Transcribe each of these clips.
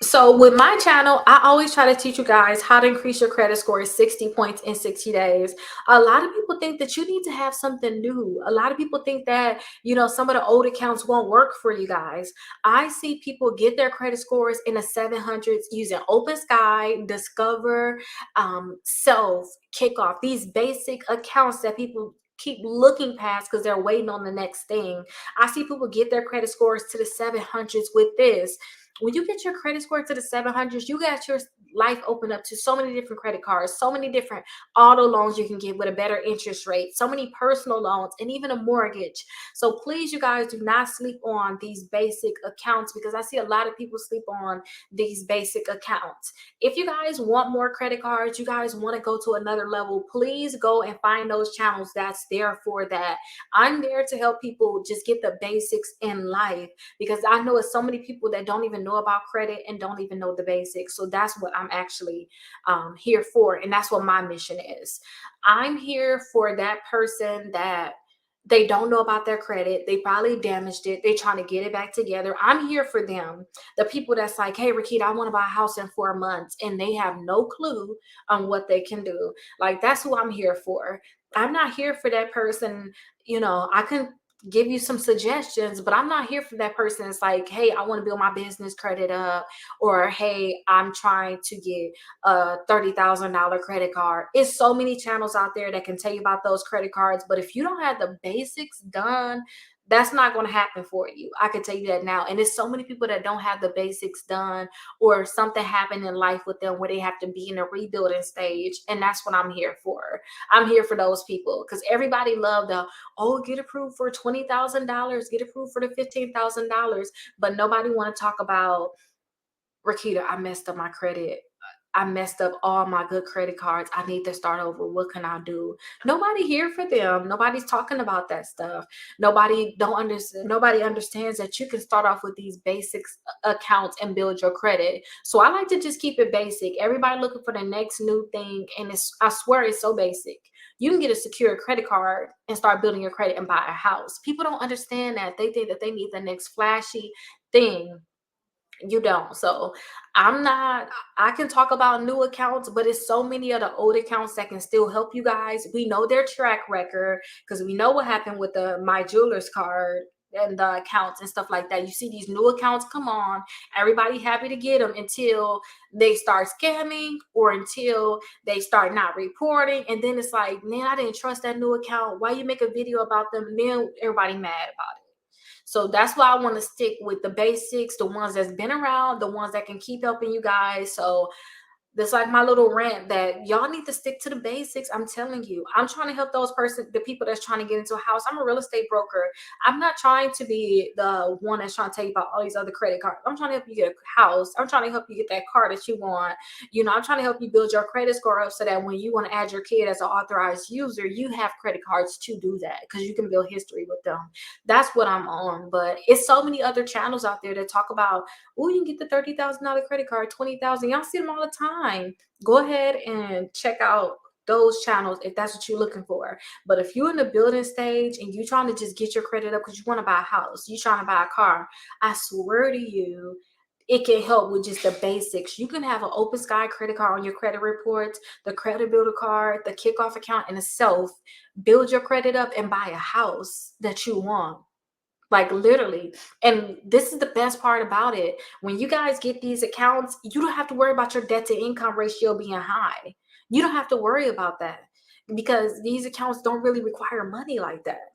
So with my channel, I always try to teach you guys how to increase your credit score 60 points in 60 days. A lot of people think that you need to have something new. A lot of people think that, some of the old accounts won't work for you guys. I see people get their credit scores in the 700s using Open Sky, Discover, Self, Kickoff, these basic accounts that people keep looking past because they're waiting on the next thing. I see people get their credit scores to the 700s with this. When you get your credit score to the 700s, you got your life open up to so many different credit cards, so many different auto loans you can get with a better interest rate, so many personal loans, and even a mortgage. So please, you guys, do not sleep on these basic accounts, because I see a lot of people sleep on these basic accounts. If you guys want more credit cards, you guys want to go to another level, please go and find those channels that's there for that. I'm there to help people just get the basics in life, because I know it's so many people that don't even know about credit and don't even know the basics. So that's what I'm actually here for. And that's what my mission is. I'm here for that person that they don't know about their credit. They probably damaged it. They're trying to get it back together. I'm here for them. The people that's like, hey, Rickita, I want to buy a house in 4 months, and they have no clue on what they can do. Like, that's who I'm here for. I'm not here for that person. I can give you some suggestions, but I'm not here for that person. It's like, hey, I want to build my business credit up, or hey, I'm trying to get a $30,000 credit card. It's so many channels out there that can tell you about those credit cards, but if you don't have the basics done, that's not going to happen for you. I can tell you that now. And there's so many people that don't have the basics done, or something happened in life with them where they have to be in a rebuilding stage. And that's what I'm here for. I'm here for those people, because everybody loved the, oh, get approved for $20,000, get approved for the $15,000, but nobody want to talk about, Rickita, I messed up my credit. I messed up all my good credit cards. I need to start over. What can I do? Nobody here for them. Nobody's talking about that stuff. Nobody don't understand. Nobody understands that you can start off with these basics accounts and build your credit. So I like to just keep it basic. Everybody looking for the next new thing, and I swear it's so basic. You can get a secure credit card and start building your credit and buy a house. People don't understand that. They think that they need the next flashy thing. You don't. So I'm not, I can talk about new accounts, but it's so many of the old accounts that can still help you guys. We know their track record, because we know what happened with the My Jewelers card and the accounts and stuff like that. You see these new accounts come on, everybody happy to get them until they start scamming, or until they start not reporting. And then it's like, man, I didn't trust that new account. Why you make a video about them? And then everybody mad about it. So that's why I want to stick with the basics, the ones that's been around, the ones that can keep helping you guys. So that's like my little rant, that y'all need to stick to the basics. I'm telling you, I'm trying to help the people that's trying to get into a house. I'm a real estate broker. I'm not trying to be the one that's trying to tell you about all these other credit cards. I'm trying to help you get a house. I'm trying to help you get that car that you want. I'm trying to help you build your credit score up, so that when you want to add your kid as an authorized user, you have credit cards to do that, because you can build history with them. That's what I'm on. But it's so many other channels out there that talk about, oh, you can get the $30,000 credit card, 20,000. Y'all see them all the time. Go ahead and check out those channels if that's what you're looking for. But if you're in the building stage and you're trying to just get your credit up because you want to buy a house, you're trying to buy a car, I swear to you, it can help with just the basics. You can have an Open Sky credit card on your credit reports, the credit builder card, the kickoff account, and a self. Build your credit up and buy a house that you want. Like, literally. And this is the best part about it. When you guys get these accounts, you don't have to worry about your debt to income ratio being high. You don't have to worry about that, because these accounts don't really require money like that.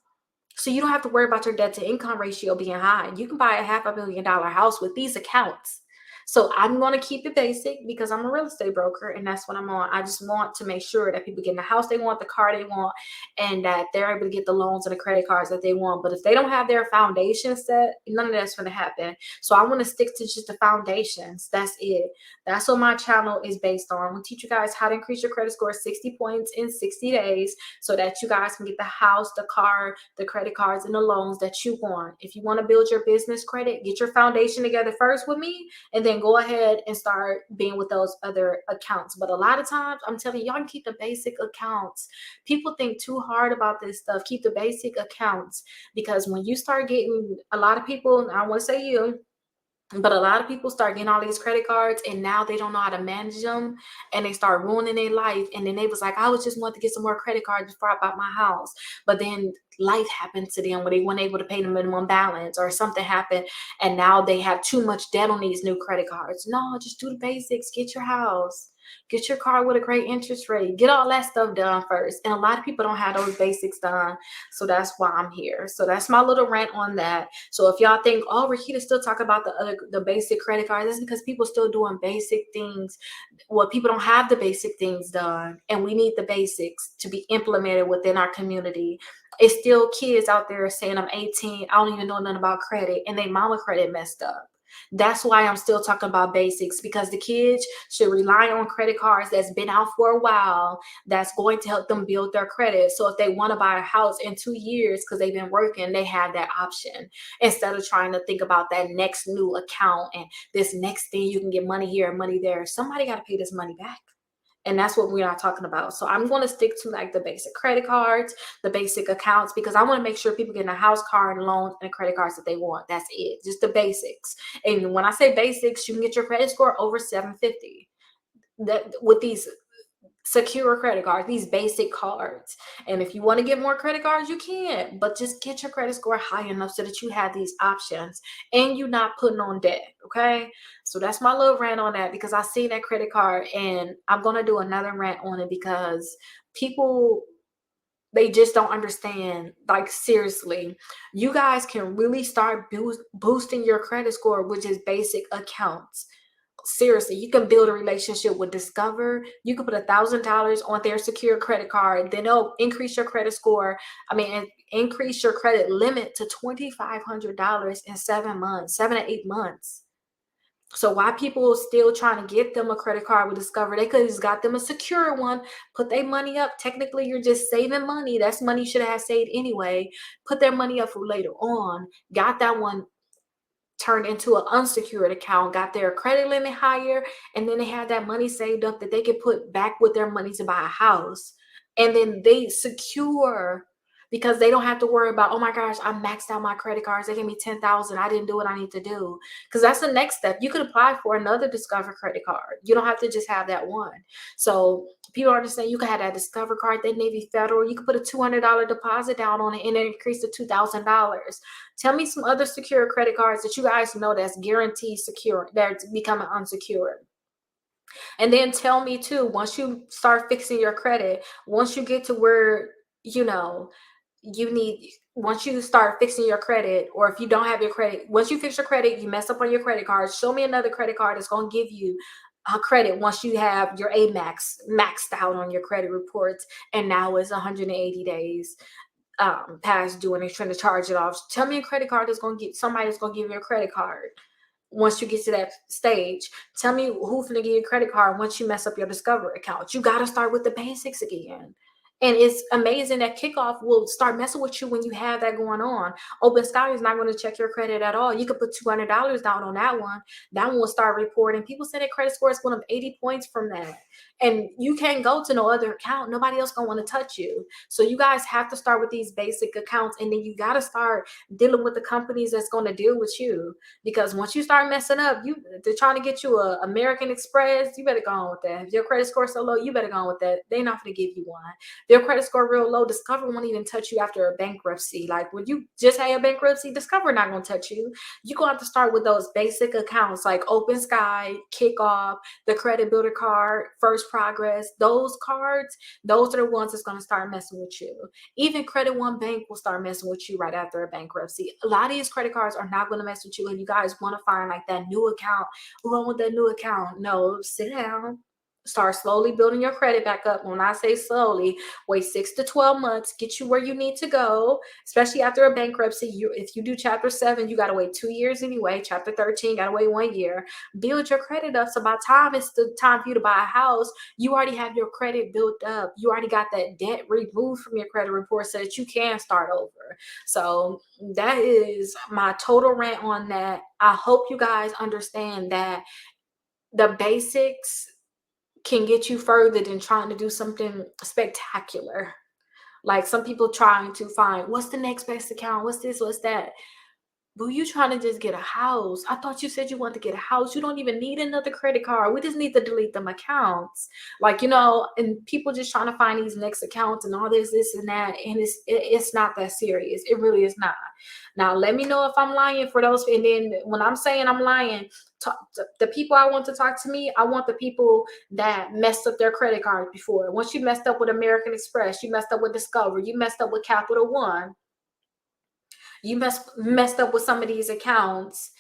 So you don't have to worry about your debt to income ratio being high. You can buy a $500,000 house with these accounts. So I'm going to keep it basic, because I'm a real estate broker, and that's what I'm on. I just want to make sure that people get in the house they want, the car they want, and that they're able to get the loans and the credit cards that they want. But if they don't have their foundation set, none of that's going to happen. So I want to stick to just the foundations. That's it. That's what my channel is based on. I'm going to teach you guys how to increase your credit score 60 points in 60 days, so that you guys can get the house, the car, the credit cards, and the loans that you want. If you want to build your business credit, get your foundation together first with me, and then go ahead and start being with those other accounts. But a lot of times, I'm telling you, y'all can keep the basic accounts. People think too hard about this stuff. Keep the basic accounts, because when you start getting, a lot of people, I want to say you, But a lot of people start getting all these credit cards and now they don't know how to manage them, and they start ruining their life. And then they was like, I was just want to get some more credit cards before I bought my house. But then life happened to them where they weren't able to pay the minimum balance or something happened, and now they have too much debt on these new credit cards. No, just do the basics. Get your house. Get your car with a great interest rate. Get all that stuff done first. And a lot of people don't have those basics done. So that's why I'm here. So that's my little rant on that. So if y'all think, oh, Rickita still talk about the basic credit cards, that's because people still doing basic things. Well, people don't have the basic things done, and we need the basics to be implemented within our community. It's still kids out there saying I'm 18, I don't even know nothing about credit, and they mama credit messed up. That's why I'm still talking about basics, because the kids should rely on credit cards that's been out for a while, that's going to help them build their credit. So if they want to buy a house in 2 years because they've been working, they have that option, instead of trying to think about that next new account and this next thing you can get money here and money there. Somebody got to pay this money back. And that's what we are talking about. So I'm going to stick to like the basic credit cards, the basic accounts, because I want to make sure people get a house, car, and loans and credit cards that they want. That's it. Just the basics. And when I say basics, you can get your credit score over 750. That with these secure credit cards, these basic cards. And if you want to get more credit cards, you can, but just get your credit score high enough so that you have these options and you're not putting on debt. Okay. So that's my little rant on that, because I seen that credit card, and I'm going to do another rant on it because people, they just don't understand. Like, seriously, you guys can really start boosting your credit score with just basic accounts. Seriously, you can build a relationship with Discover. You can put $1,000 on their secure credit card, then they'll increase your credit score. I mean, increase your credit limit to $2,500 in 7 months, 7 to 8 months. So why people still trying to get them a credit card with Discover? They could have just got them a secure one, put their money up. Technically, you're just saving money. That's money you should have saved anyway. Put their money up for later on. Got that one turned into an unsecured account, got their credit limit higher, and then they had that money saved up that they could put back with their money to buy a house. And then they secure, because they don't have to worry about, oh my gosh, I maxed out my credit cards. They gave me 10,000. I didn't do what I need to do. Because that's the next step. You could apply for another Discover credit card. You don't have to just have that one. So people understand you can have that Discover card, that Navy Federal. You could put a $200 deposit down on it and it increase to $2,000. Tell me some other secure credit cards that you guys know that's guaranteed secure, that's becoming unsecured. And then tell me too, once you start fixing your credit, once you get to where, you know, you need, once you start fixing your credit, or if you don't have your credit, once you fix your credit, you mess up on your credit card, show me another credit card that's going to give you a credit once you have your Amex maxed out on your credit reports, and now it's 180 days past due and they're trying to charge it off. Tell me a credit card that's going to get, somebody that's going to give you a credit card once you get to that stage. Tell me who's going to give you a credit card once you mess up your Discover account. You got to start with the basics again. And it's amazing that Kickoff will start messing with you when you have that going on. Open Sky is not going to check your credit at all. You could put $200 down on that one. That one will start reporting. People say their credit score is going up 80 points from that. And you can't go to no other account. Nobody else going to want to touch you. So you guys have to start with these basic accounts. And then you got to start dealing with the companies that's going to deal with you. Because once you start messing up, they're trying to get you a American Express, you better go on with that. If your credit score is so low, you better go on with that. They're not going to give you one. If your credit score real low, Discover won't even touch you after a bankruptcy. Like when you just had a bankruptcy, Discover not going to touch you. You're going to have to start with those basic accounts like Open Sky, Kickoff, the Credit Builder card, First Progress. Those cards, those are the ones that's going to start messing with you. Even Credit One Bank will start messing with you right after a bankruptcy. A lot of these credit cards are not going to mess with you, and you guys want to find like that new account. Who want that new account? No, sit down. Start slowly building your credit back up. When I say slowly, wait 6 to 12 months, get you where you need to go, especially after a bankruptcy. If you do Chapter 7, you got to wait 2 years anyway. Chapter 13, got to wait 1 year. Build your credit up. So by the time it's the time for you to buy a house, you already have your credit built up. You already got that debt removed from your credit report so that you can start over. So that is my total rant on that. I hope you guys understand that the basics can get you further than trying to do something spectacular. Like some people trying to find what's the next best account, what's this, what's that. Boo, you trying to just get a house. I thought you said you want to get a house. You don't even need another credit card. We just need to delete them accounts. Like, and people just trying to find these next accounts and all this and that. And it's not that serious. It really is not. Now, let me know if I'm lying for those. And then when I'm saying I'm lying, the people I want to talk to me, I want the people that messed up their credit cards before. Once you messed up with American Express, you messed up with Discover, you messed up with Capital One, you messed up with some of these accounts.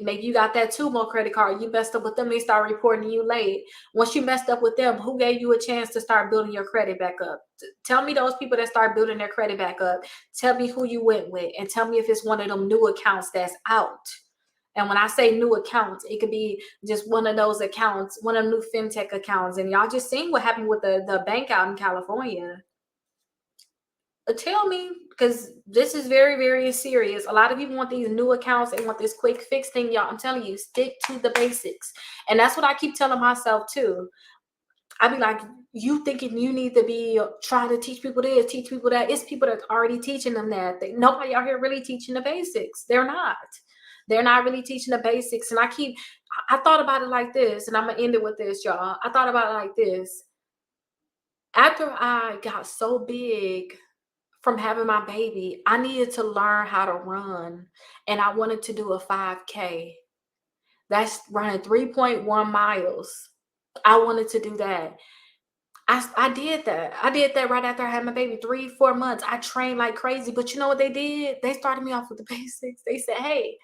Maybe you got that Tumo credit card. You messed up with them. They start reporting you late. Once you messed up with them, who gave you a chance to start building your credit back up? Tell me those people that start building their credit back up. Tell me who you went with, and tell me if it's one of them new accounts that's out. And when I say new accounts, it could be just one of those accounts, one of them new fintech accounts. And y'all just seen what happened with the bank out in California. Tell me, because this is very, very serious. A lot of people want these new accounts. They want this quick fix thing. Y'all, I'm telling you, stick to the basics. And that's what I keep telling myself too. I be like, you thinking you need to be trying to teach people this, teach people that. It's people that's already teaching them that. Nobody out here really teaching the basics. They're not. They're not really teaching the basics. And I thought about it like this, and I'm going to end it with this, y'all. I thought about it like this. After I got so big from having my baby, I needed to learn how to run, and I wanted to do a 5K. That's running 3.1 miles. I wanted to do that. I did that. I did that right after I had my baby, 3, 4 months. I trained like crazy, but you know what they did? They started me off with the basics. They said, hey,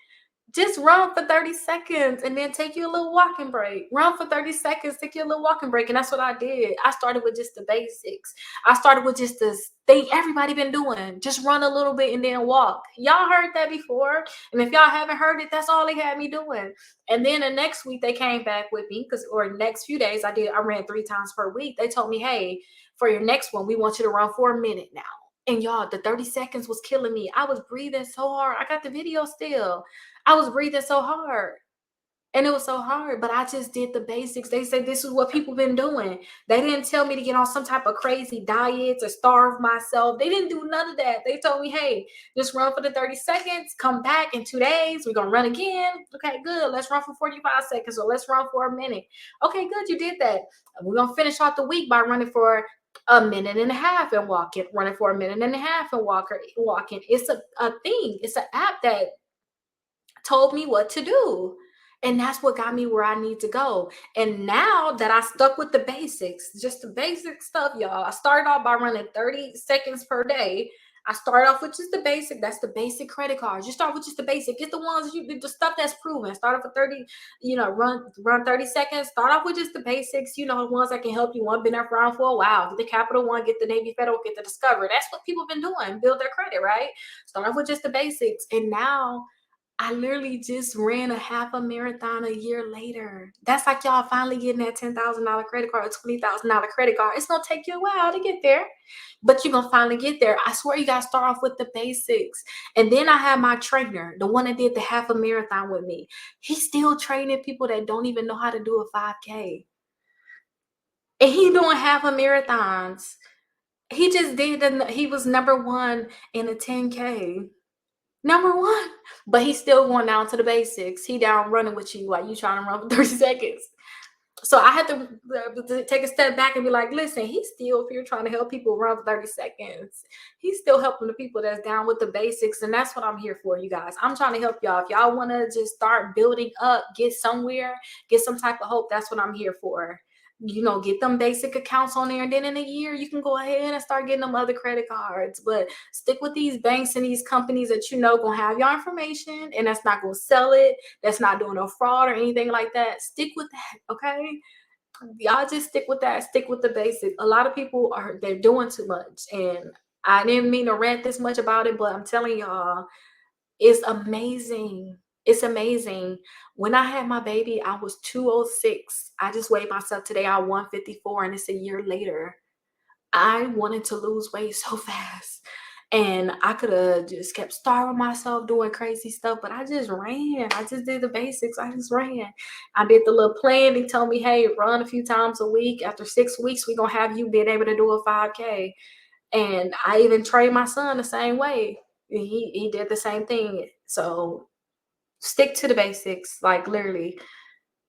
just run for 30 seconds and then take you a little walking break. Run for 30 seconds, take you a little walking break. And that's what I did. I started with just the basics. I started with just this thing everybody been doing. Just run a little bit and then walk. Y'all heard that before. And if y'all haven't heard it, that's all they had me doing. And then the next week they came back with me or next few days I ran 3 times per week. They told me, hey, for your next one, we want you to run for a minute now. And y'all, the 30 seconds was killing me. I was breathing so hard. I got the video still. I was breathing so hard. And it was so hard, but I just did the basics. They said this is what people been doing. They didn't tell me to get on some type of crazy diets or starve myself. They didn't do none of that. They told me, hey, just run for the 30 seconds, come back in 2 days. We're going to run again. Okay, good. Let's run for 45 seconds or let's run for a minute. Okay, good. You did that. We're going to finish off the week by running for a minute and a half and walking, running for a minute and a half and walking. It's a thing. It's an app that told me what to do. And that's what got me where I need to go. And now that I stuck with the basics, just the basic stuff, y'all. I started off by running 30 seconds per day. I started off with just the basic. That's the basic credit cards. You start with just the basic. Get the ones the stuff that's proven. Start off with 30, run 30 seconds. Start off with just the basics, the ones that can help you. One been around for a while. Get the Capital One, get the Navy Federal, get the Discover. That's what people been doing. Build their credit, right? Start off with just the basics. And now I literally just ran a half a marathon a year later. That's like y'all finally getting that $10,000 credit card, $20,000 credit card. It's going to take you a while to get there, but you're going to finally get there. I swear you got to start off with the basics. And then I had my trainer, the one that did the half a marathon with me. He's still training people that don't even know how to do a 5K. And he doing half a marathons. He just he was number 1 in a 10K. Number 1, but he's still going down to the basics. He down running with you while you trying to run for 30 seconds. So I had to take a step back and be like, listen, he's still here trying to help people run for 30 seconds. He's still helping the people that's down with the basics. And that's what I'm here for, you guys. I'm trying to help y'all. If y'all want to just start building up, get somewhere, get some type of hope, that's what I'm here for. Get them basic accounts on there. And then in a year, you can go ahead and start getting them other credit cards. But stick with these banks and these companies that going to have your information and that's not going to sell it. That's not doing no fraud or anything like that. Stick with that, okay? Y'all just stick with that. Stick with the basics. A lot of people they're doing too much. And I didn't mean to rant this much about it, but I'm telling y'all, it's amazing. It's amazing. When I had my baby, I was 206. I just weighed myself today. I'm 154, and it's a year later. I wanted to lose weight so fast. And I could have just kept starving myself doing crazy stuff, but I just ran. I just did the basics. I just ran. I did the little plan. He told me, hey, run a few times a week. After 6 weeks, we're going to have you being able to do a 5K. And I even trained my son the same way. He did the same thing. So stick to the basics, like literally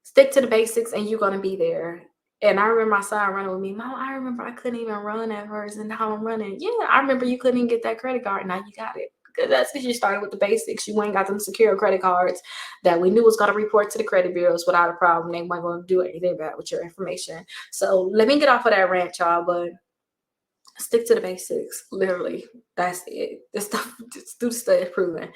stick to the basics and you're gonna be there. And I remember my son running with me. Mom, I remember I couldn't even run at first and now I'm running. Yeah, I remember you couldn't even get that credit card. Now you got it. Because that's because you started with the basics. You went and got them secure credit cards that we knew was going to report to the credit bureaus without a problem. They weren't going to do anything bad with your information. So let me get off of that rant, y'all. But stick to the basics. Literally, that's it. This stuff, just do the study proven.